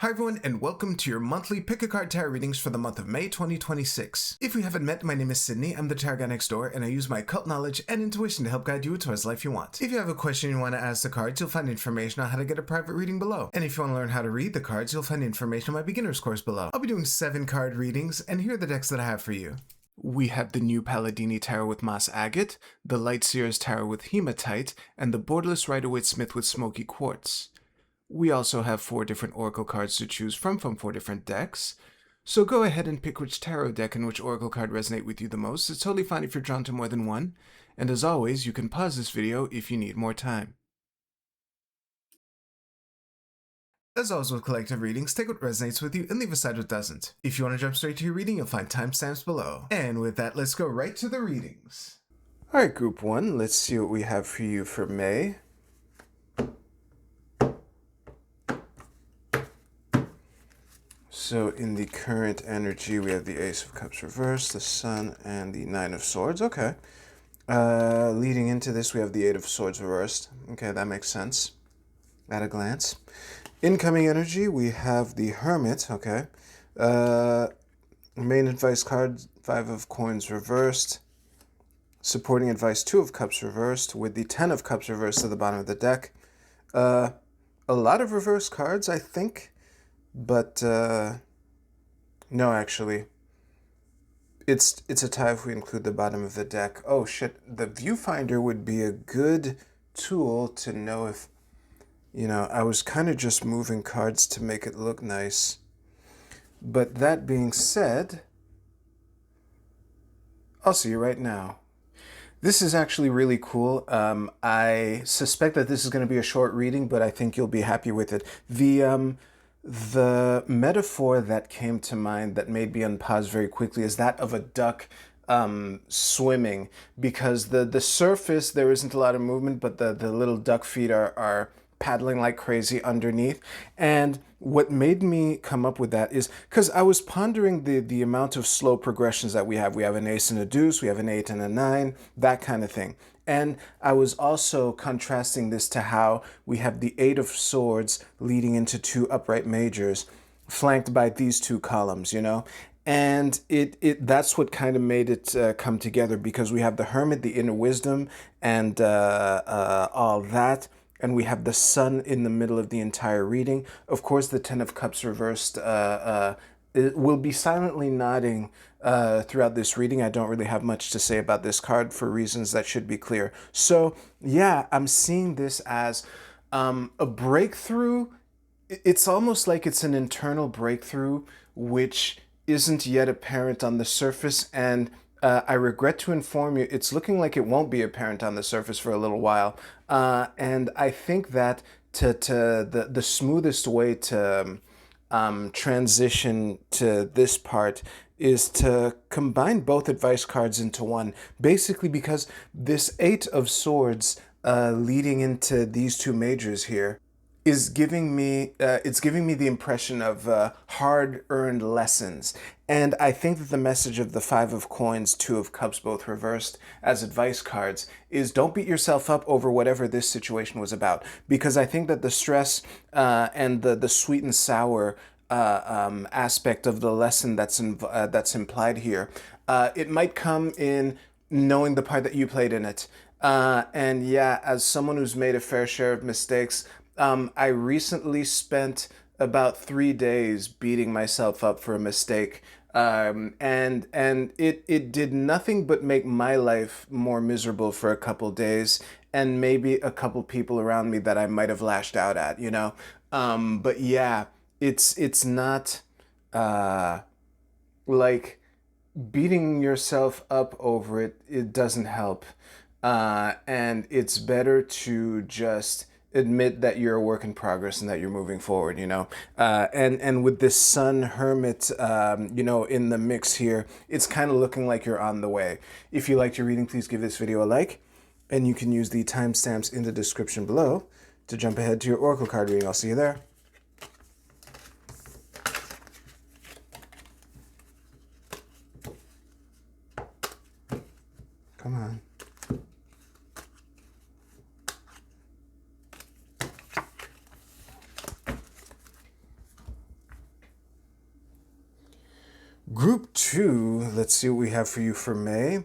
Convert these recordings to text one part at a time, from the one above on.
Hi everyone, and welcome to your monthly Pick a Card Tarot readings for the month of May 2026. If we haven't met, my name is Sydney, I'm the tarot guy next door, and I use my occult knowledge and intuition to help guide you towards the life you want. If you have a question you want to ask the cards, you'll find information on how to get a private reading below. And if you want to learn how to read the cards, you'll find information on my beginner's course below. I'll be doing 7 card readings, and here are the decks that I have for you. We have the New Palladini Tarot with Moss Agate, the Light Seers Tarot with Hematite, and the Borderless Rider-Waite-Smith with Smoky Quartz. We also have 4 different oracle cards to choose from 4 different decks. So go ahead and pick which tarot deck and which oracle card resonate with you the most. It's totally fine if you're drawn to more than one. And as always, you can pause this video if you need more time. As always with collective readings, take what resonates with you and leave aside what doesn't. If you want to jump straight to your reading, you'll find timestamps below. And with that, let's go right to the readings. Alright, Group 1, let's see what we have for you for May. So in the current energy, we have the Ace of Cups reversed, the Sun, and the Nine of Swords. Okay. Leading into this, we have the Eight of Swords reversed. Okay, that makes sense at a glance. Incoming energy, we have the Hermit. Okay. Main advice card, 5 of Coins reversed. Supporting advice, 2 of Cups reversed, with the 10 of Cups reversed at the bottom of the deck. A lot of reverse cards, I think. But, no, actually. It's a tie if we include the bottom of the deck. Oh, shit. The viewfinder would be a good tool to know if, I was kind of just moving cards to make it look nice. But that being said, I'll see you right now. This is actually really cool. I suspect that this is going to be a short reading, but I think you'll be happy with it. The metaphor that came to mind that made me unpause very quickly is that of a duck swimming, because the surface, there isn't a lot of movement, but the little duck feet are paddling like crazy underneath. And what made me come up with that is because I was pondering the amount of slow progressions that we have. We have an ace and a deuce, we have an 8 and a 9, that kind of thing. And I was also contrasting this to how we have the 8 of Swords leading into 2 upright majors, flanked by these 2 columns, And that's what kind of made it come together, because we have the Hermit, the inner wisdom, and all that. And we have the Sun in the middle of the entire reading. Of course, the 10 of Cups reversed will be silently nodding throughout this reading. I don't really have much to say about this card for reasons that should be clear. So, yeah, I'm seeing this as a breakthrough. It's almost like it's an internal breakthrough, which isn't yet apparent on the surface, and I regret to inform you, it's looking like it won't be apparent on the surface for a little while. And I think that the smoothest way to transition to this part is to combine both advice cards into one. Basically, because this 8 of Swords leading into these 2 majors here is giving me the impression of hard-earned lessons. And I think that the message of the 5 of Coins, 2 of Cups, both reversed as advice cards, is don't beat yourself up over whatever this situation was about. Because I think that the stress and the sweet and sour aspect of the lesson that's implied here, it might come in knowing the part that you played in it. And yeah, as someone who's made a fair share of mistakes, I recently spent about 3 days beating myself up for a mistake, and it did nothing but make my life more miserable for a couple days, and maybe a couple people around me that I might have lashed out at, But yeah, it's not like beating yourself up over it. It doesn't help, and it's better to just admit that you're a work in progress and that you're moving forward, and with this Sun Hermit, in the mix here, it's kind of looking like you're on the way. If you liked your reading, please give this video a like, and you can use the timestamps in the description below to jump ahead to your oracle card reading. I'll see you there. Come on. Group 2, let's see what we have for you for May.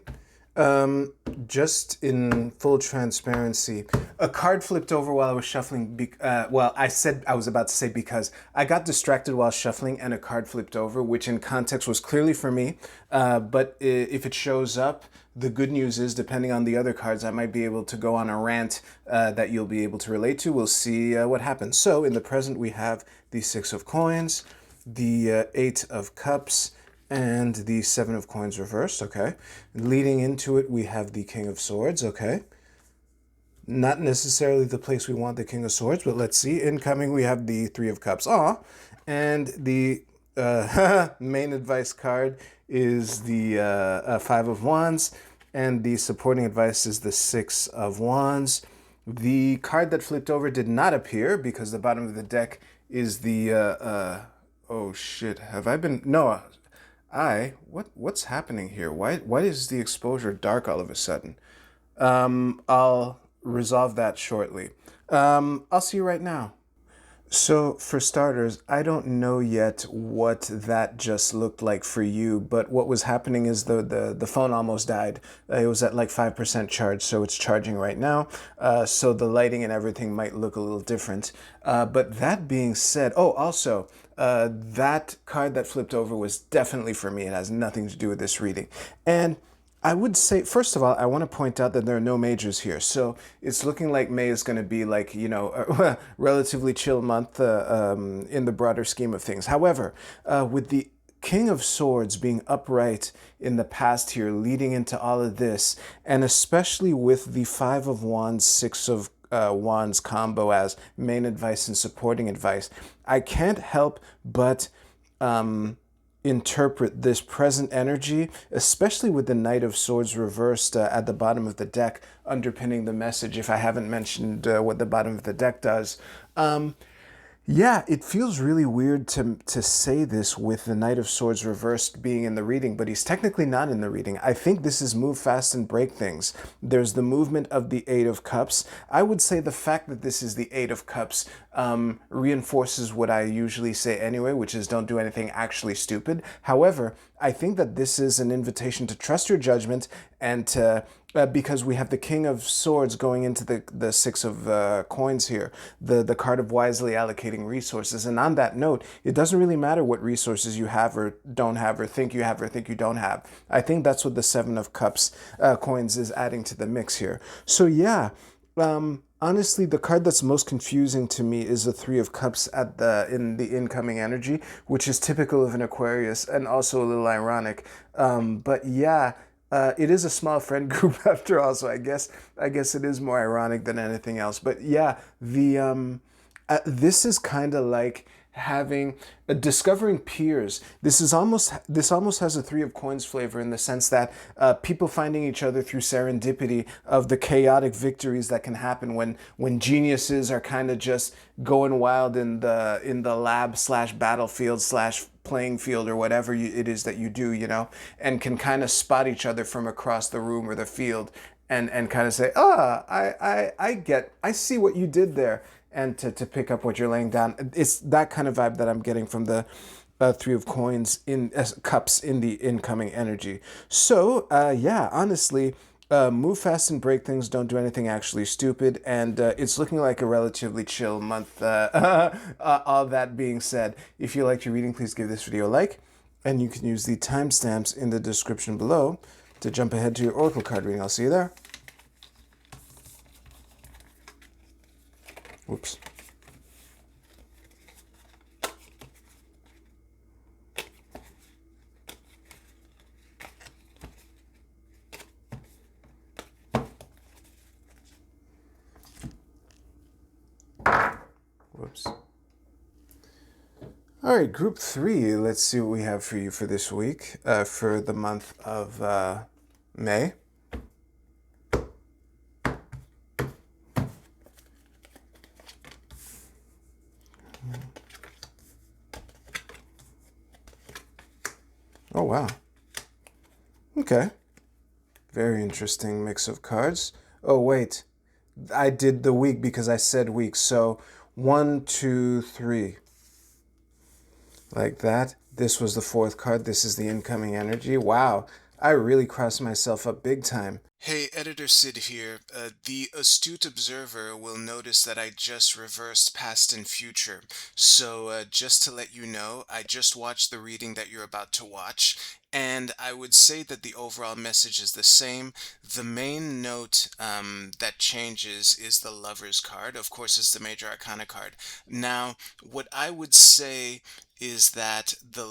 Just in full transparency, a card flipped over while I was shuffling. Well, I said I was about to say because I got distracted while shuffling and a card flipped over, which in context was clearly for me. But if it shows up, the good news is, depending on the other cards, I might be able to go on a rant that you'll be able to relate to. We'll see what happens. So in the present, we have the 6 of coins, the 8 of cups, and the 7 of coins reversed, okay. Leading into it, we have the King of Swords, okay. Not necessarily the place we want the King of Swords, but let's see. Incoming, we have the 3 of Cups. And the main advice card is the 5 of Wands, and the supporting advice is the 6 of Wands. The card that flipped over did not appear because the bottom of the deck is the, oh shit, have I been, no, what's happening here? Why is the exposure dark all of a sudden? I'll resolve that shortly. I'll see you right now. So for starters, I don't know yet what that just looked like for you, but what was happening is the phone almost died. It was at like 5% charge, so it's charging right now. So the lighting and everything might look a little different. But that being said, oh, also, that card that flipped over was definitely for me. It has nothing to do with this reading. And I would say, first of all, I want to point out that there are no majors here. So it's looking like May is going to be like, you know, a relatively chill month in the broader scheme of things. However, with the King of Swords being upright in the past here, leading into all of this, and especially with the 5 of Wands, 6 of Wands combo as main advice and supporting advice, I can't help but interpret this present energy, especially with the Knight of Swords reversed at the bottom of the deck, underpinning the message, if I haven't mentioned what the bottom of the deck does. Yeah, it feels really weird to say this with the Knight of Swords reversed being in the reading, but he's technically not in the reading. I think this is move fast and break things. There's the movement of the 8 of Cups. I would say the fact that this is the 8 of Cups reinforces what I usually say anyway, which is don't do anything actually stupid. However, I think that this is an invitation to trust your judgment and to because we have the King of Swords going into the 6 of coins here, the card of wisely allocating resources. And on that note, it doesn't really matter what resources you have or don't have or think you have or think you don't have. I think that's what the 7 of Cups coins is adding to the mix here. So yeah, honestly, the card that's most confusing to me is the 3 of Cups in the incoming energy, which is typical of an Aquarius and also a little ironic. But yeah, it is a small friend group after all, so I guess it is more ironic than anything else. But yeah, this is kind of like having discovering peers. This almost has a 3 of coins flavor in the sense that people finding each other through serendipity of the chaotic victories that can happen when geniuses are kind of just going wild in the lab / battlefield / playing field or whatever it is that you do, you know, and can kind of spot each other from across the room or the field and kind of say, I see what you did there, and to pick up what you're laying down. It's that kind of vibe that I'm getting from the 3 of coins in cups in the incoming energy. So yeah, honestly, move fast and break things. Don't do anything actually stupid. And it's looking like a relatively chill month. All that being said, if you liked your reading, please give this video a like. And you can use the timestamps in the description below to jump ahead to your Oracle card reading. I'll see you there. Whoops. Whoops. All right, group 3. Let's see what we have for you for this week, for the month of May. Oh, wow. Okay. Very interesting mix of cards. Oh, wait. I did the week because I said week. So 1, 2, 3. Like that. This was the fourth card. This is the incoming energy. Wow, I really crossed myself up big time. Hey, Editor Sid here. The astute observer will notice that I just reversed past and future. So, just to let you know, I just watched the reading that you're about to watch, and I would say that the overall message is the same. The main note that changes is the Lover's card. Of course, it's the Major Arcana card. Now, what I would say is that the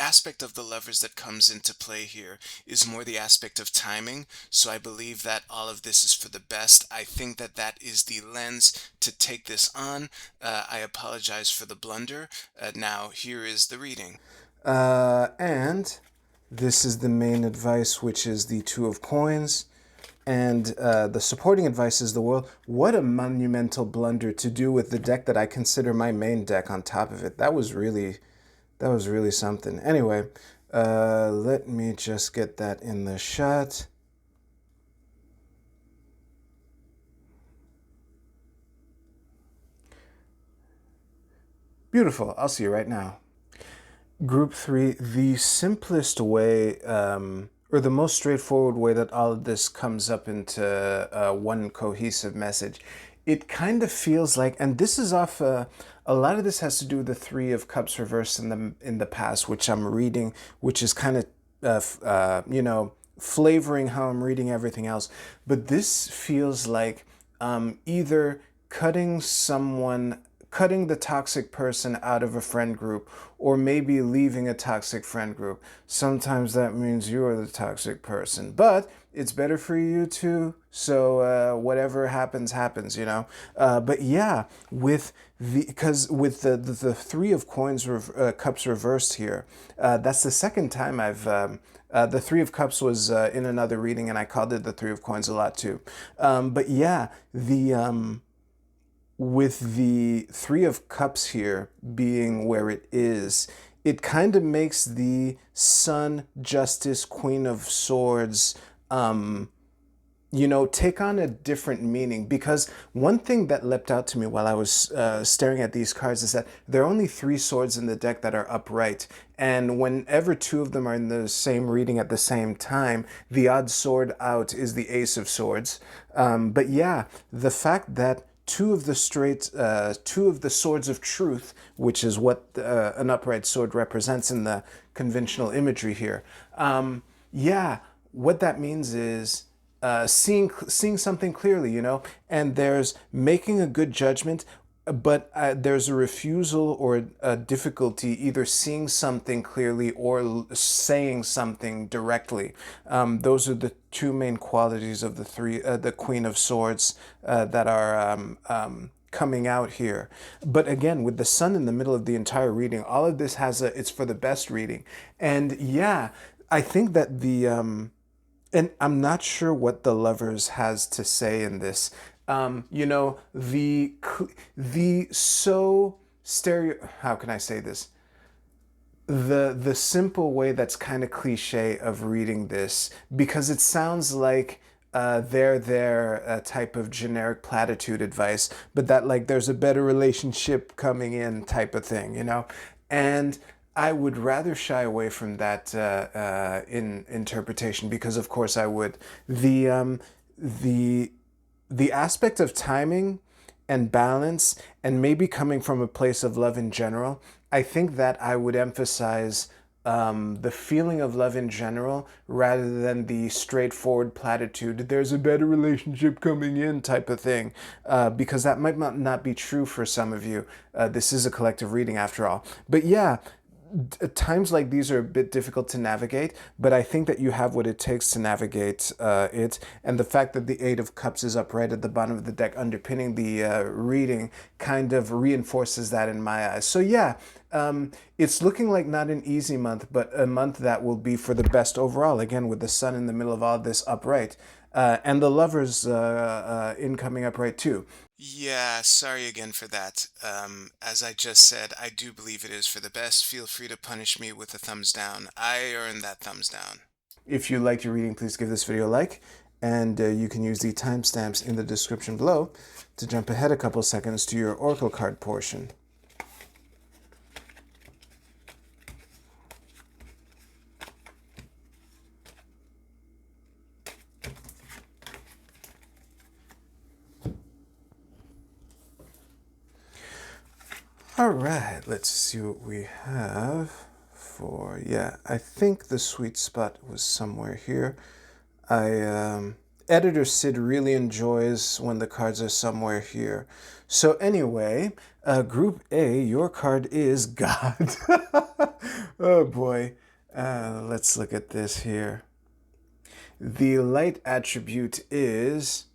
aspect of the Lovers that comes into play here is more the aspect of timing. So I believe that all of this is for the best. I think that that is the lens to take this on. I apologize for the blunder. Now here is the reading. And this is the main advice, which is the Two of Coins. And the supporting advice is the World. What a monumental blunder to do with the deck that I consider my main deck on top of it. That was really something. Anyway, let me just get that in the shot. Beautiful. I'll see you right now. Group 3, the simplest way, or the most straightforward way that all of this comes up into one cohesive message. It kind of feels like, and this is off, a lot of this has to do with the Three of Cups reversed in the past, which I'm reading, which is kind of, flavoring how I'm reading everything else. But this feels like either cutting the toxic person out of a friend group, or maybe leaving a toxic friend group. Sometimes that means you're the toxic person, but it's better for you too. So whatever happens, happens, But yeah, with the Three of Coins, Cups reversed here, that's the second time I've. The Three of Cups was in another reading, and I called it the Three of Coins a lot too. But yeah, with the Three of Cups here being where it is, it kind of makes the Sun, Justice, Queen of Swords, take on a different meaning. Because one thing that leapt out to me while I was staring at these cards is that there are only 3 swords in the deck that are upright. And whenever 2 of them are in the same reading at the same time, the odd sword out is the Ace of Swords. But yeah, the fact that two of the swords of truth, which is what an upright sword represents in the conventional imagery here. Yeah, what that means is seeing something clearly, and there's making a good judgment, but there's a refusal or a difficulty either seeing something clearly or saying something directly. Those are the 2 main qualities of the Queen of Swords that are coming out here. But again, with the Sun in the middle of the entire reading, all of this it's for the best reading. And yeah, I think that and I'm not sure what the Lovers has to say in this. How can I say this? The simple way that's kind of cliche of reading this, because it sounds like their type of generic platitude advice, but that like there's a better relationship coming in type of thing, And I would rather shy away from that in interpretation, because of course I would. The aspect of timing and balance, and maybe coming from a place of love in general, I think that I would emphasize the feeling of love in general rather than the straightforward platitude, there's a better relationship coming in type of thing, because that might not be true for some of you. This is a collective reading after all. But yeah, times like these are a bit difficult to navigate, but I think that you have what it takes to navigate it. And the fact that the Eight of Cups is upright at the bottom of the deck underpinning the reading kind of reinforces that in my eyes. So yeah, it's looking like not an easy month, but a month that will be for the best overall, again, with the Sun in the middle of all this upright. And the Lovers incoming upright too. Yeah, sorry again for that. As I just said, I do believe it is for the best. Feel free to punish me with a thumbs down. I earned that thumbs down. If you liked your reading, please give this video a like, and you can use the timestamps in the description below to jump ahead a couple seconds to your Oracle card portion. All right, let's see what we have for, yeah, I think the sweet spot was somewhere here. Editor Sid really enjoys when the cards are somewhere here. So anyway, Group A, your card is God. Oh boy. Let's look at this here. The light attribute is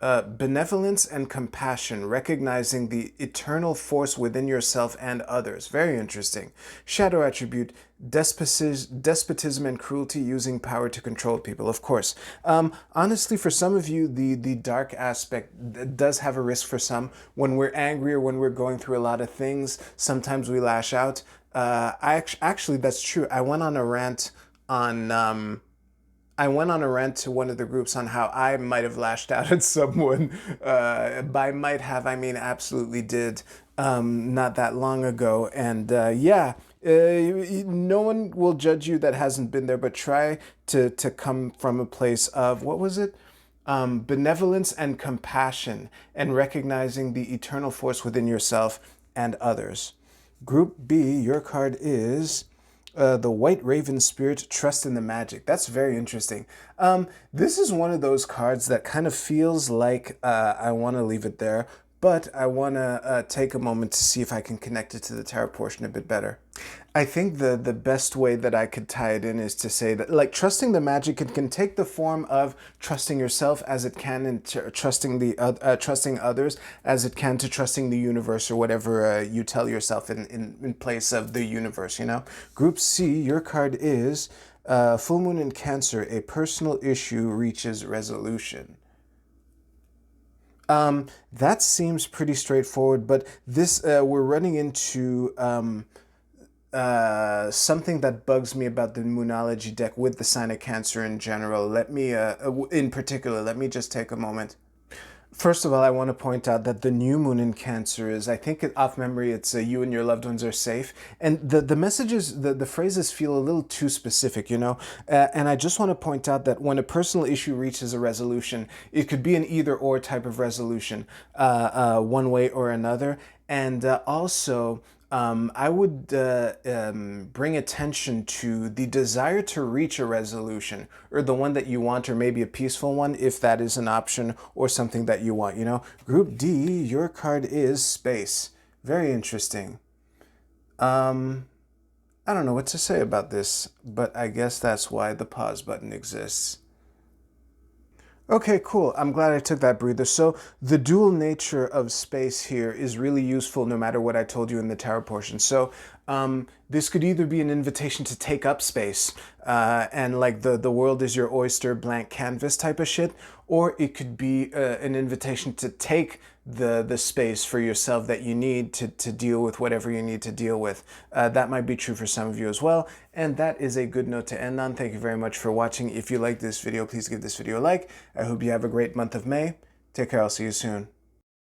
benevolence and compassion, recognizing the eternal force within yourself and others. Very interesting. Shadow attribute, despotism and cruelty, using power to control people. Of course. Honestly, for some of you, the dark aspect does have a risk for some. When we're angry or when we're going through a lot of things, sometimes we lash out. Actually, that's true. I went on a rant to one of the groups on how I might have lashed out at someone. By might have, I mean absolutely did, not that long ago. And yeah, no one will judge you that hasn't been there, but try to come from a place of, what was it? Benevolence and compassion, and recognizing the eternal force within yourself and others. Group B, your card is the White Raven Spirit, Trust in the Magic. That's very interesting. This is one of those cards that kind of feels like I want to leave it there, but I want to take a moment to see if I can connect it to the tarot portion a bit better. I think the best way that I could tie it in is to say that, like, trusting the magic, it can take the form of trusting yourself as it can, and trusting others as it can to trusting the universe or whatever you tell yourself in place of the universe, you know? Group C, your card is Full Moon in Cancer, a personal issue reaches resolution. That seems pretty straightforward, but this we're running into something that bugs me about the Moonology deck with the sign of Cancer in general. Let me, in particular, let me just take a moment. First of all, I want to point out that the new moon in Cancer is, I think off memory, it's you and your loved ones are safe. And the messages, the phrases feel a little too specific, you know? And I just want to point out that when a personal issue reaches a resolution, it could be an either or type of resolution, one way or another. And also, I would bring attention to the desire to reach a resolution, or the one that you want, or maybe a peaceful one, if that is an option or something that you want, you know? Group D, your card is Space. Very interesting. I don't know what to say about this, but I guess that's why the pause button exists. Okay, cool. I'm glad I took that breather. So the dual nature of space here is really useful no matter what I told you in the tarot portion. So this could either be an invitation to take up space and like the world is your oyster, blank canvas type of shit, or it could be an invitation to take the space for yourself that you need to deal with whatever you need to deal with. That might be true for some of you as well. And that is a good note to end on. Thank you very much for watching. If you like this video, please give this video a like. I hope you have a great month of May. Take care. I'll see you soon.